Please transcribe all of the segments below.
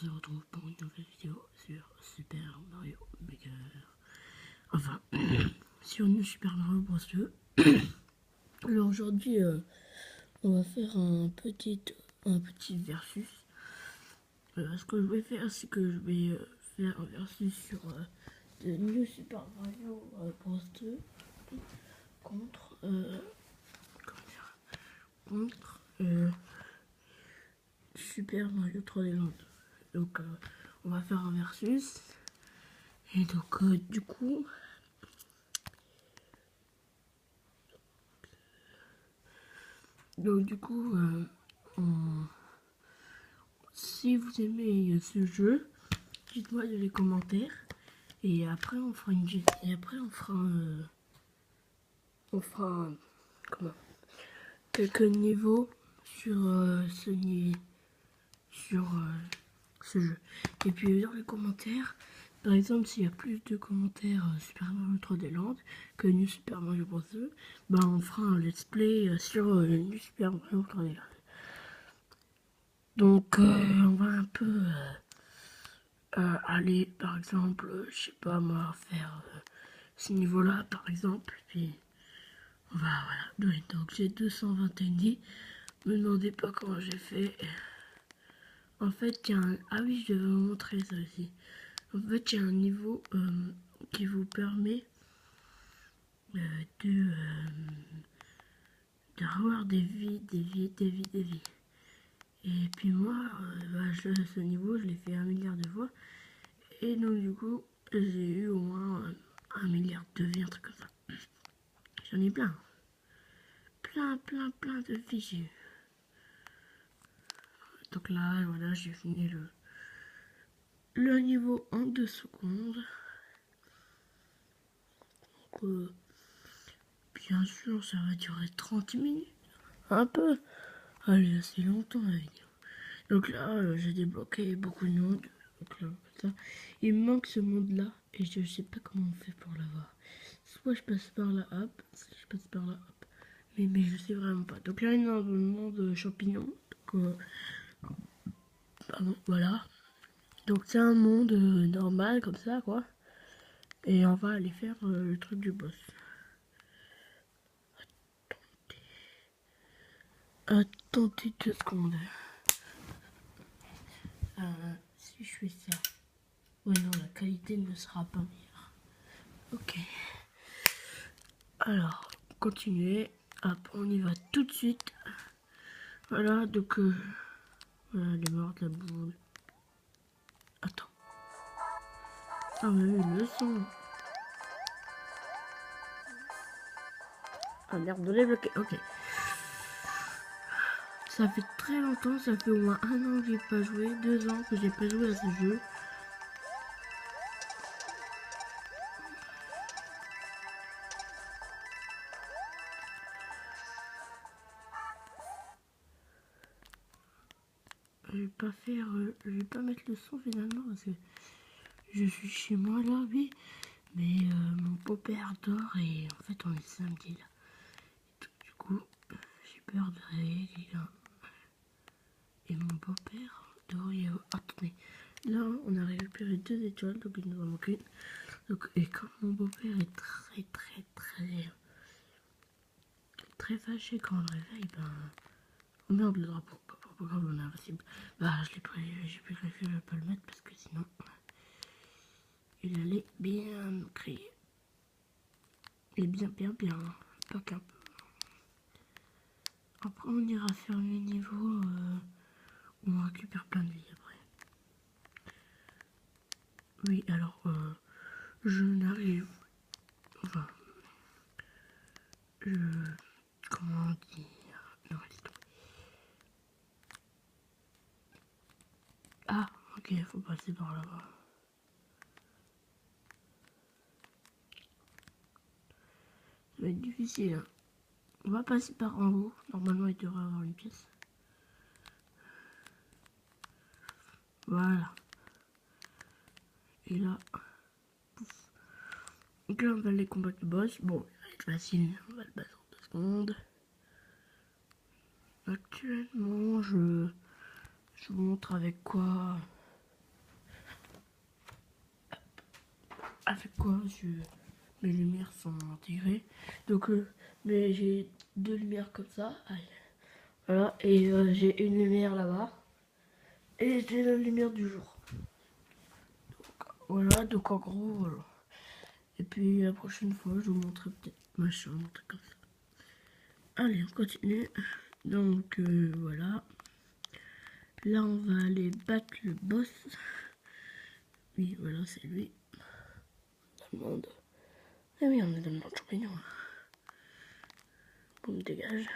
se retrouve pour une nouvelle vidéo sur Super Mario Maker. Enfin, sur New Super Mario Bros. 2. Alors aujourd'hui, on va faire un petit versus. Ce que je vais faire, c'est que je vais faire un versus sur de New Super Mario Bros. 2 contre, Super Mario 3D Land. Donc, on va faire un versus. Et donc, du coup, si vous aimez ce jeu, dites-moi dans les commentaires. Et après, on fera comment, quelques niveaux sur sur ce jeu. Et puis dans les commentaires, par exemple, s'il y a plus de commentaires Super Mario 3D Land que New Super Mario Bros. 2, ben on fera un let's play sur New Super Mario 3D Land. Donc on va un peu aller, par exemple, je sais pas moi, faire ce niveau-là, par exemple. Puis on va, voilà. Donc j'ai 221 dés. Me demandez pas comment j'ai fait. En fait, il y a un... Ah oui, je devais vous montrer ça aussi. En fait, il y a un niveau qui vous permet de d'avoir des vies. Et puis moi, ce niveau, je l'ai fait 1 milliard de fois. Et donc du coup, j'ai eu au moins 1 milliard de vies, un truc comme ça. J'en ai plein. Plein de vies j'ai eu. Donc là, voilà, j'ai fini le niveau en 2 secondes. Donc, bien sûr, ça va durer 30 minutes. Un peu. Allez, assez longtemps la vidéo. Donc là, j'ai débloqué beaucoup de monde. Donc là, ça. Il me manque ce monde-là. Et je sais pas comment on fait pour l'avoir. Soit je passe par la app, soit je passe par la app. Mais je sais vraiment pas. Donc là, il y a un monde champignon. Donc, pardon, voilà. Donc c'est un monde normal comme ça, quoi. Et on va aller faire le truc du boss. Attendez 2 secondes. Si je fais ça. Ouais, non, la qualité ne sera pas meilleure. Ok. Alors, continuez. Hop, on y va tout de suite. Voilà, donc... voilà, elle est morte, la boule. Attends. Ah, mais oui, le son. Ah, merde, de débloquer. Ok. Ça fait très longtemps, ça fait au moins 1 an que j'ai pas joué, 2 ans que j'ai pas joué à ce jeu. Je vais pas mettre le son finalement parce que je suis chez moi là, oui. Mais mon beau-père dort et en fait on est samedi là. Du coup, j'ai peur de réveiller là. Et mon beau-père dort et... attendez. Là, on a récupéré 2 étoiles, donc il nous en manque une. Donc, et comme mon beau-père est très fâché quand on le réveille, ben... Oh merde, le drapeau. Pas grave, on est invincible. Bah, j'ai préféré ne pas le mettre parce que sinon, il allait bien me crier. Et bien, pas qu'un peu. Après, on ira faire le niveau où on récupère plein de vie après. Oui, alors, je n'arrive... Enfin, je... Comment dire... Non, laisse tomber. Ah, ok, faut passer par là-bas. Ça va être difficile, hein. On va passer par en haut. Normalement, il devrait avoir une pièce. Voilà. Et là... Donc là, on va aller combattre le boss. Bon, il va être facile. On va le battre en 2 secondes. Actuellement, je vous montre avec quoi avec quoi mes lumières sont intégrées. Donc, mais j'ai deux lumières comme ça. Allez. Voilà, et j'ai une lumière là-bas. Et j'ai la lumière du jour. Voilà, donc en gros, voilà. Et puis la prochaine fois, je vous montrerai peut-être ma chambre, un truc comme ça. Allez, on continue. Donc voilà. Là, on va aller battre le boss. Oui, voilà, c'est lui. Dans le monde. Ah oui, on est dans le monde champignon. Bon, me dégage.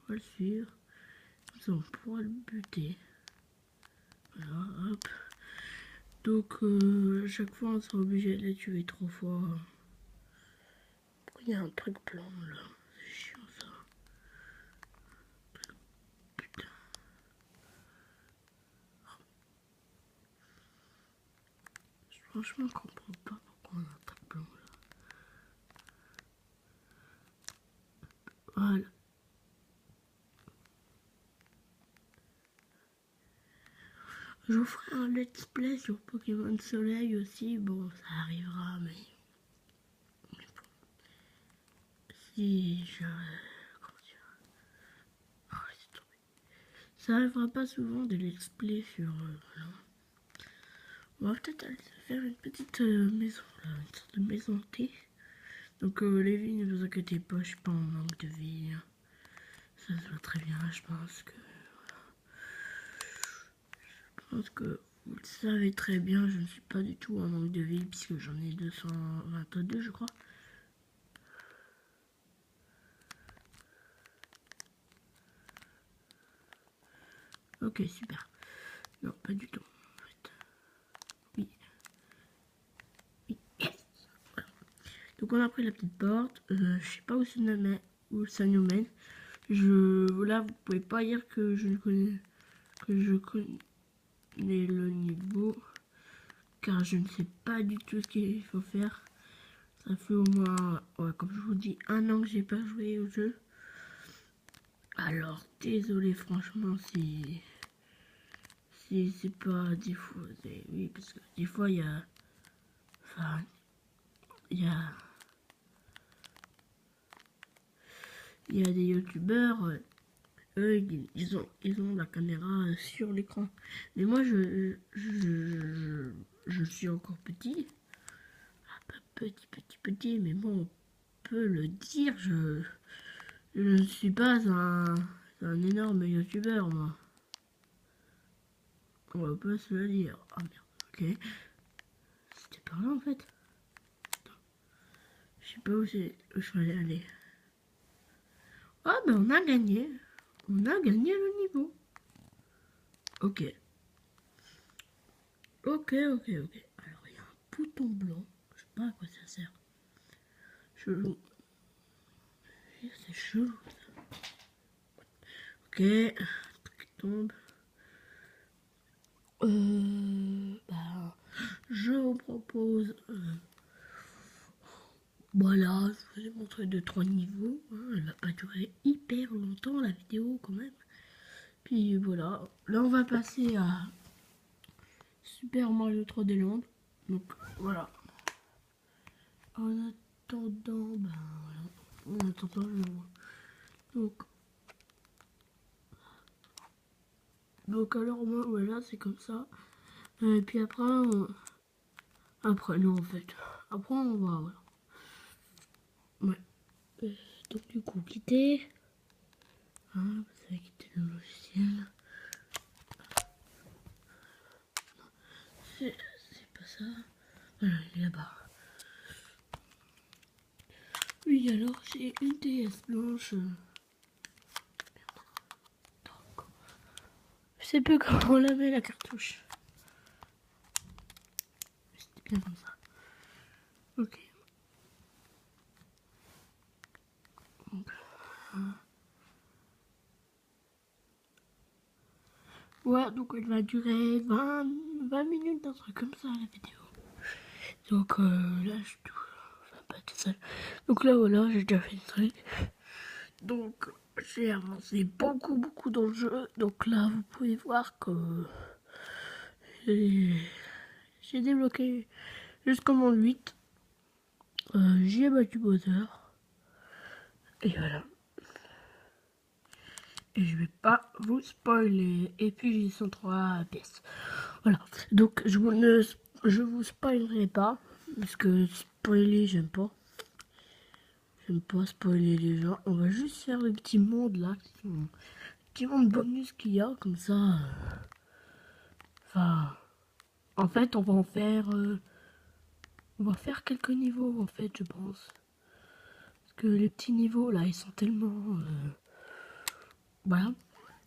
On va le suivre. Comme ça, on pourra le buter. Voilà, hop. Donc, à chaque fois, on sera obligé de les tuer 3 fois. Pourquoi il y a un truc blanc là? C'est chiant ça. Putain. Franchement, je comprends pas pourquoi on a un truc blanc là. Voilà. Je vous ferai un let's play sur Pokémon Soleil aussi. Bon, ça arrivera, mais bon. Si je... Comment dire? Oh, laisse tomber. Ça arrivera pas souvent des let's play sur... voilà. On va peut-être aller se faire une petite maison, là, une sorte de maison thé. Donc les vies, ne vous inquiétez pas, je suis pas en manque de vie. Ça se voit très bien, je pense que... Je pense que vous le savez très bien, je ne suis pas du tout en manque de vie, puisque j'en ai 222, je crois. Ok, super. Non, pas du tout, en fait. Oui. Oui, yes. Voilà. Donc on a pris la petite porte. Je sais pas où ça nous mène. Là, vous pouvez pas dire que je connais le niveau, car je ne sais pas du tout ce qu'il faut faire. Ça fait au moins, ouais, comme je vous dis, 1 an que j'ai pas joué au jeu. Alors, désolé franchement si c'est pas des fois, oui, parce que des fois il y a, enfin, il y a des youtubeurs, eux ils ont la caméra sur l'écran, mais moi je suis encore petit, pas petit, mais bon, on peut le dire, je ne suis pas un énorme youtubeur, moi. On va pas se le dire. Ah merde, ok. C'était par là en fait. Attends. Je sais pas où je vais aller. Ah ben on a gagné. On a gagné le niveau. Ok. Ok. Alors il y a un bouton blanc. Je sais pas à quoi ça sert. Chelou. C'est chelou ça. Ok. Truc tombe. Bah, je vous propose... voilà, je vous ai montré 2-3 niveaux. Elle va pas durer hyper longtemps la vidéo quand même. Puis voilà, là on va passer à Super Mario 3D Land. Donc voilà. En attendant, ben voilà. En attendant, donc alors moi voilà, c'est comme ça. Et puis après, après non en fait. Après on va voilà. Ouais. Donc du coup quitter. Hein, vous avez quitté le logiciel. C'est pas ça. Voilà, il est là-bas. Oui, alors j'ai une DS blanche. Je sais plus comment on la met la cartouche. C'était bien comme ça. Ok. Donc, ouais, donc elle va durer 20 minutes, un truc comme ça la vidéo. Donc là, je dois... Enfin, pas tout seul. Donc là, voilà, j'ai déjà fait le truc. Donc j'ai avancé beaucoup dans le jeu. Donc là, vous pouvez voir que j'ai débloqué jusqu'au monde 8. J'y ai battu Bowser. Et voilà. Et je vais pas vous spoiler. Et puis j'ai 103 pièces. Voilà. Donc je vous spoilerai pas. Parce que spoiler, j'aime pas. J'aime pas spoiler les gens. On va juste faire le petit monde là. Le petit monde bonus qu'il y a. Comme ça. Enfin. En fait, on va en faire. On va faire quelques niveaux en fait, je pense. Parce que les petits niveaux là, ils sont tellement. Voilà.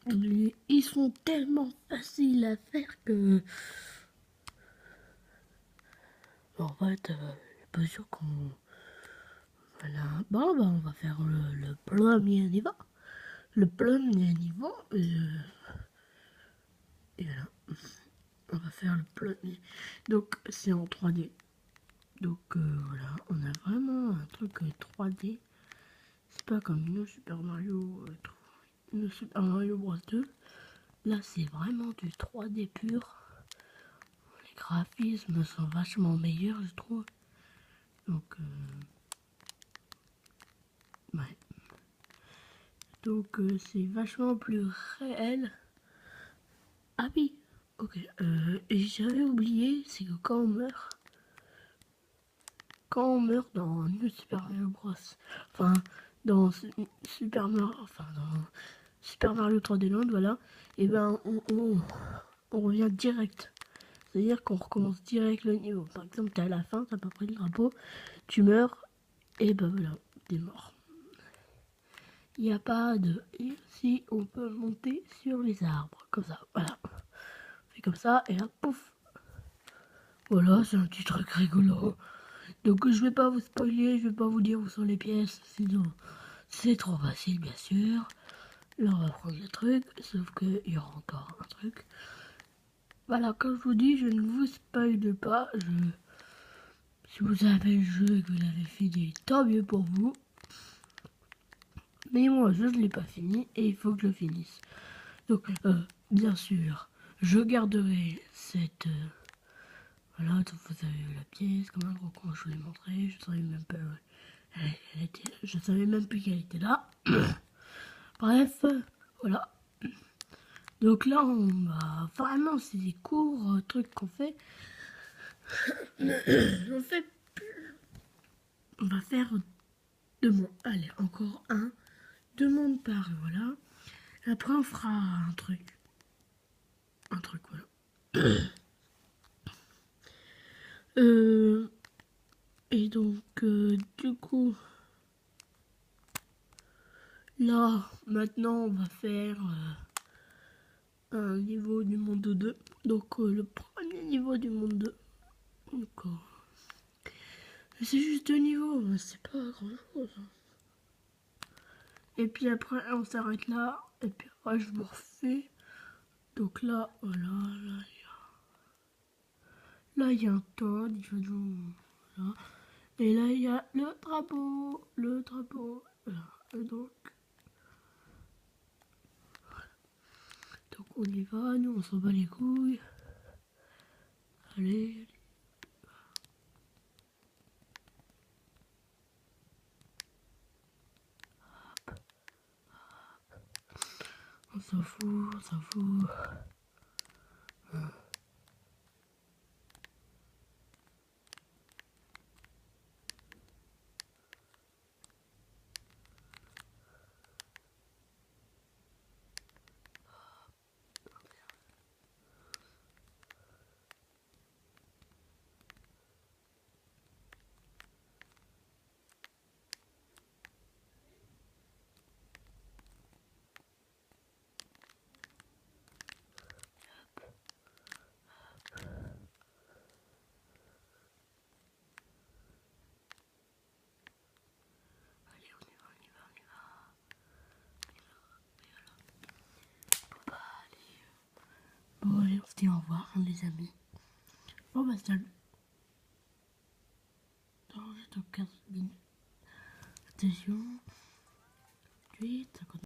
Ils sont tellement faciles à faire que. En fait, je suis pas sûr qu'on. Voilà. Bon, bah, on va faire le premier niveau. Le premier niveau. Et voilà. On va faire le premier. Donc, c'est en 3D. Donc, voilà. On a vraiment un truc 3D. C'est pas comme nous Super Mario. Nous Super Mario Bros 2. Là, c'est vraiment du 3D pur. Les graphismes sont vachement meilleurs, je trouve. Donc, ouais. Donc, c'est vachement plus réel. Ah oui, ok. Et j'avais oublié, c'est que quand on meurt dans New Super Mario Bros. Enfin, dans Super Mario, dans Super Mario 3D Land, voilà. Et ben, on revient direct. C'est-à-dire qu'on recommence direct le niveau. Par exemple, t'es à la fin, t'as pas pris le drapeau, tu meurs, et ben voilà, t'es mort. Il n'y a pas de... Ici, on peut monter sur les arbres, comme ça, voilà. On fait comme ça, et là, pouf. Voilà, c'est un petit truc rigolo. Donc, je vais pas vous spoiler, je vais pas vous dire où sont les pièces, sinon c'est trop facile, bien sûr. Là, on va prendre le truc, sauf qu'il y aura encore un truc. Voilà, comme je vous dis, je ne vous spoile pas. Si vous avez le jeu et que vous l'avez fini, tant mieux pour vous. Mais moi, je ne l'ai pas fini et il faut que je le finisse. Donc, bien sûr, je garderai cette... voilà, donc vous avez la pièce, comme un gros con, je vous l'ai montré. Je savais même pas... je savais même plus qu'elle était là. Bref, voilà. Donc là, on va vraiment, c'est des courts trucs qu'on fait. On va faire 2 mondes. Allez, encore 2 mondes par, voilà. Après, on fera un truc. Voilà. Et donc, du coup, là, maintenant, on va faire un niveau du monde 2. Donc, le premier niveau du monde 2. D'accord. C'est juste 2 niveaux, c'est pas grand chose. Et puis après, on s'arrête là. Et puis après, je vous refais. Donc là, voilà, là, il y a un Toad. Voilà. Et là, il y a le drapeau. Voilà. Et donc on y va, nous, on s'en bat les couilles. Allez. On s'en fout, on s'en fout. Allez, on y va, on y va, on y va. Bon, bah, allez. Bon, allez, on se dit au revoir, hein, les amis. Bon, bah, salut. Dans 15 minutes. Attention. 8, 50.